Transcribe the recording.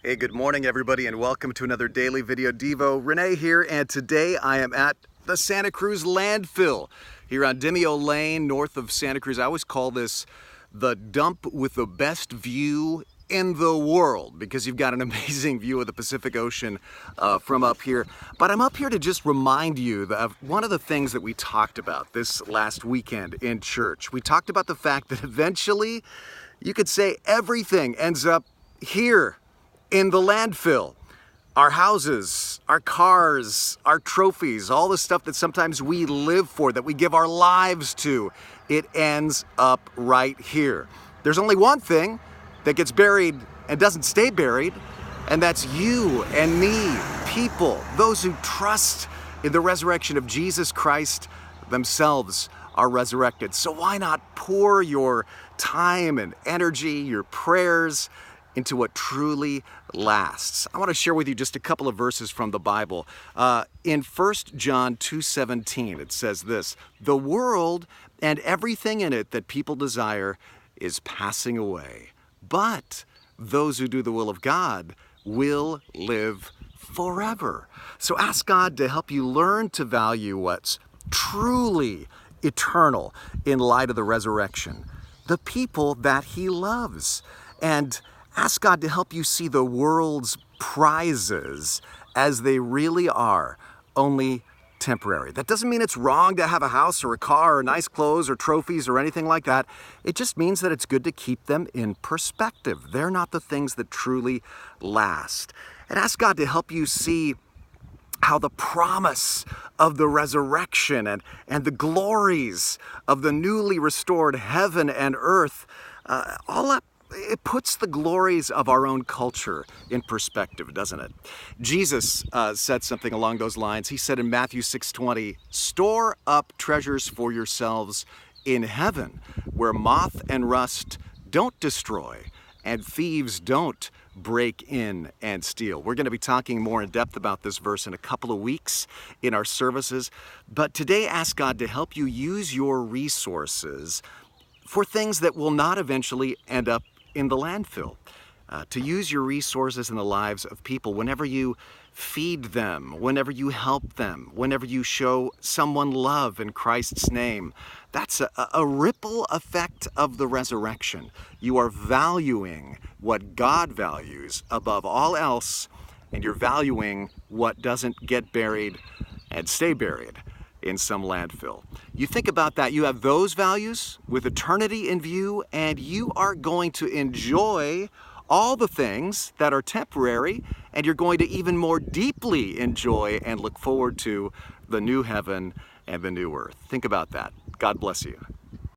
Hey, good morning everybody and welcome to another daily video Devo. Rene here, and today I am at the Santa Cruz landfill here on Demio Lane north of Santa Cruz. I always call this the dump with the best view in the world because you've got an amazing view of the Pacific Ocean from up here. But I'm up here to just remind you of one of the things that we talked about this last weekend in church. We talked about the fact that eventually you could say everything ends up here in the landfill. Our houses, our cars, our trophies, all the stuff that sometimes we live for, that we give our lives to, it ends up right here. There's only one thing that gets buried and doesn't stay buried, and that's you and me, people, those who trust in the resurrection of Jesus Christ themselves are resurrected. So why not pour your time and energy, your prayers, into what truly lasts? I want to share with you just a couple of verses from the Bible. In 1 John 2:17, it says this: "The world and everything in it that people desire is passing away, but those who do the will of God will live forever." So ask God to help you learn to value what's truly eternal in light of the resurrection, the people that He loves, and ask God to help you see the world's prizes as they really are, only temporary. That doesn't mean it's wrong to have a house or a car or nice clothes or trophies or anything like that. It just means that it's good to keep them in perspective. They're not the things that truly last. And ask God to help you see how the promise of the resurrection and the glories of the newly restored heaven and earth, it puts the glories of our own culture in perspective, doesn't it? Jesus said something along those lines. He said in Matthew 6:20, "Store up treasures for yourselves in heaven, where moth and rust don't destroy, and thieves don't break in and steal." We're going to be talking more in depth about this verse in a couple of weeks in our services. But today, ask God to help you use your resources for things that will not eventually end up in the landfill. To use your resources in the lives of people whenever you feed them, whenever you help them, whenever you show someone love in Christ's name. That's a ripple effect of the resurrection. You are valuing what God values above all else, and you're valuing what doesn't get buried and stay buried in some landfill. You think about that, you have those values with eternity in view, and you are going to enjoy all the things that are temporary, and you're going to even more deeply enjoy and look forward to the new heaven and the new earth. Think about that. God bless you.